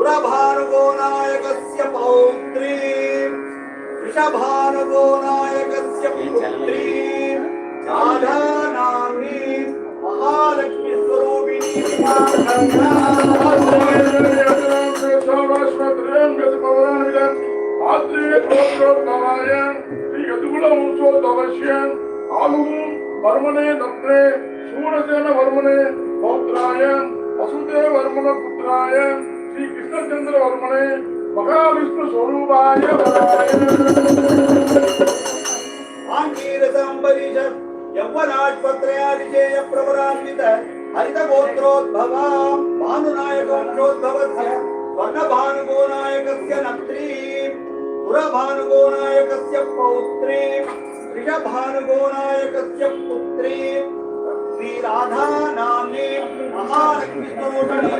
सुरभानुगोनायकस्य पौत्री वृषभानुगोनायकस्य पुत्री राधा नाम्नी महालक्ष्मी स्वरूपिणी सूरसेन वर्मणे पौत्राय वसुदेव वर्मण पुत्राय श्री कृष्णचंद्र वर्मणे महाविष्णु स्वरूपाय यौवनाश्वत्रयादिशेय प्रवरान्वित हरित गोत्रोद्भवा भानुनायक वंशोद्भवस्य स्वर्णभानुगोनायकस्य नत्री सुरभानुगोनायकस्य पौत्री वृषभानुगोनायकस्य पुत्री श्री राधा नाम्नी महालक्ष्मी स्वरूपिणी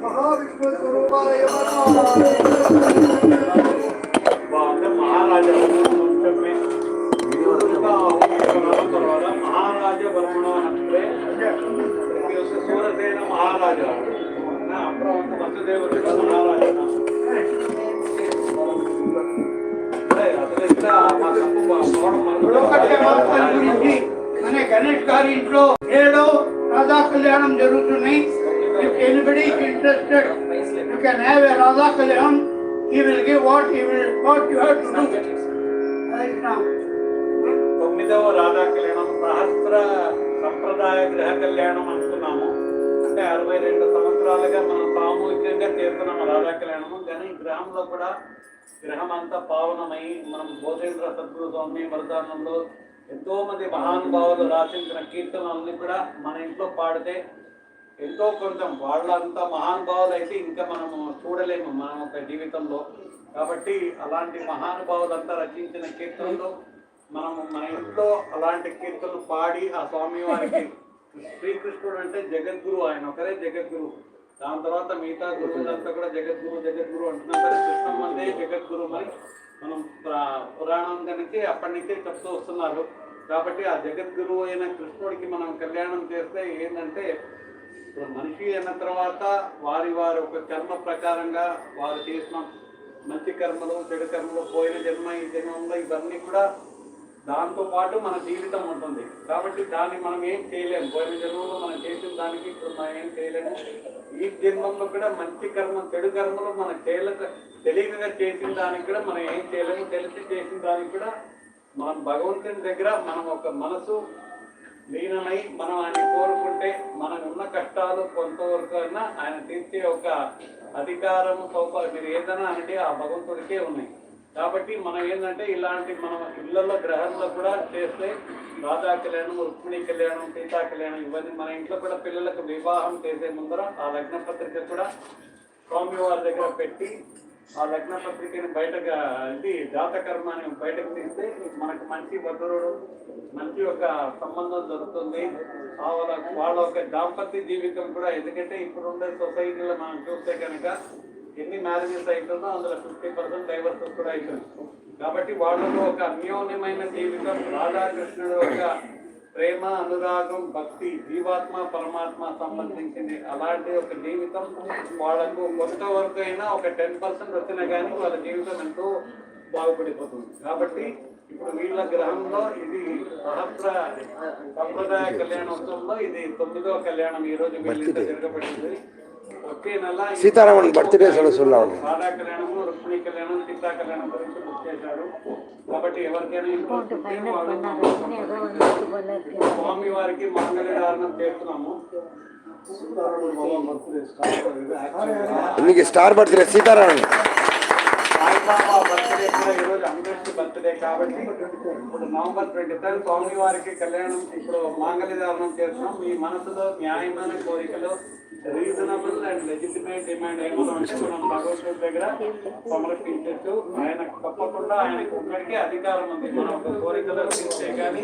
महाविष्णु स्वरूपाय महाराजा महाराज वर्मणो नत्रे सूरसेन महाराज वसुदेव महाराज గణేష్ గారి ఇంట్లో 7 రాధా కళ్యాణం జరుగుతున్నాయి. If anybody is interested, you can have a Radha Kalyan. He will give what you have to do right now. 9వ Radha కళ్యాణం సహస్ర సంప్రదాయ గృహ కళ్యాణం అనుకున్నాము. అంటే 62 సంవత్సరాలుగా మనం సామూహికంగా చేస్తున్నాము రాధా కళ్యాణము. కానీ గ్రహంలో కూడా గ్రహం అంతా పావనమై మనం భోజేంద్ర సద్గురు స్వామి వరదానంలో ఎంతో మంది మహానుభావులు రాసించిన కీర్తనలన్నీ కూడా మన ఇంట్లో పాడితే ఎంతో కొంచెం వాళ్ళంతా మహానుభావులు అయితే ఇంకా మనము చూడలేము మన ఒక జీవితంలో. కాబట్టి అలాంటి మహానుభావులంతా రచించిన కీర్తనలు మనము మన ఇంట్లో అలాంటి కీర్తనలు పాడి ఆ స్వామి వారికి శ్రీకృష్ణుడు అంటే జగద్గురు, ఆయన ఒకరే జగద్గురు. దాని తర్వాత మిగతా గురువులంతా కూడా జగద్గురు అంటున్నారు. కృష్ణం అంటే జగద్గురు మరి మనం పురాణం కనుక అప్పటి నుంచే చెప్తూ వస్తున్నారు. కాబట్టి ఆ జగద్గురువు అయిన కృష్ణుడికి మనం కళ్యాణం చేస్తే ఏంటంటే ఇప్పుడు మనిషి అయిన తర్వాత వారి ఒక కర్మ ప్రకారంగా వారు చేసిన మంచి కర్మలు చెడు కర్మలు పోయిన జన్మ ఈ జన్మంలో ఇవన్నీ కూడా దాంతో పాటు మన జీవితం ఉంటుంది. కాబట్టి దాన్ని మనం ఏం చేయలేము. పోయిన జన్మంలో మనం చేసిన దానికి ఇప్పుడు మనం ఏం చేయలేము. ఈ జన్మంలో కూడా మంచి కర్మ చెడు కర్మలు మనం తెలియక చేసిన దానికి కూడా మనం ఏం చేయలేము. తెలిసి చేసిన దానికి కూడా మనం భగవంతుని దగ్గర మనం ఒక మనసు లీనమై మనం ఆయన కోరుకుంటే మనం ఉన్న కష్టాలు కొంతవరకు అయినా ఆయన తీర్చే ఒక అధికారము సౌకర్యం మీరు ఏదైనా అంటే ఆ భగవంతుడికే ఉన్నాయి. కాబట్టి మనం ఏంటంటే ఇలాంటి మనం ఇళ్లలో గ్రహంలో కూడా చేస్తే రాధా కళ్యాణం, రుక్మిణీ కళ్యాణం, సీతా కళ్యాణం ఇవన్నీ మన ఇంట్లో కూడా పిల్లలకు వివాహం చేసే ముందర ఆ లగ్న పత్రిక కూడా స్వామి వారి దగ్గర పెట్టి ఆ లగ్న పత్రికని బయటగా ఇది జాతకర్మాన్ని బయటకు తీస్తే మనకు మంచి వధురుడు మంచి ఒక సంబంధం దొరుకుతుంది. వాళ్ళ ఒక దాంపత్య జీవితం కూడా, ఎందుకంటే ఇప్పుడుండే సొసైటీలో మనం చూస్తే కనుక ఎన్ని మ్యారేజెస్ అవుతుందో అందులో 50% డైవర్సెస్ కూడా అవుతుంది. కాబట్టి వాళ్ళలో ఒక అన్యోన్యమైన జీవితం రాధాకృష్ణుడు ఒక ప్రేమ అనురాగం భక్తి జీవాత్మ పరమాత్మ సంబంధించింది అలాంటి ఒక జీవితం వాళ్ళకు కొంతవరకు అయినా ఒక 10% వచ్చినా కానీ వాళ్ళ జీవితం ఎంతో బాగుపడిపోతుంది. కాబట్టి ఇప్పుడు వీళ్ళ గ్రహంలో ఇది సహస్ర సంప్రదాయ కళ్యాణోత్సవంలో ఇది 9వ కళ్యాణం ఈ రోజు వీళ్ళంతా జరగబడింది. వచ్చే నెల సీతారామన్ బర్త్డే రాధా కళ్యాణము, రుక్మిణీ కళ్యాణం, సీతా కళ్యాణం గురించి బుక్ చేశారు. కాబట్టి ఎవరికైనా స్వామి వారికి మంగళదారణం చేస్తున్నాము. Star birthday Sitharaman Saibaba birthday కూడా ఈరోజు అంబేద్కర్ బర్త్డే. కాబట్టి ఇప్పుడు నవంబర్ 23 స్వామి వారికి కళ్యాణం ఇప్పుడు మాంగళ్యదారణం చేస్తున్నాం. మీ మనసులో న్యాయమైన కోరికలు రీజనబుల్ అండ్ లెజిటిమేట్ డిమాండ్ ఏమో అంటే మనం భగవంతుడి దగ్గర సమర్పించచ్చు. ఆయన తప్పకుండా ఆయనకు ఒక్కడికే అధికారం ఉంది. మనం ఒక కోరికలు తీర్చే కానీ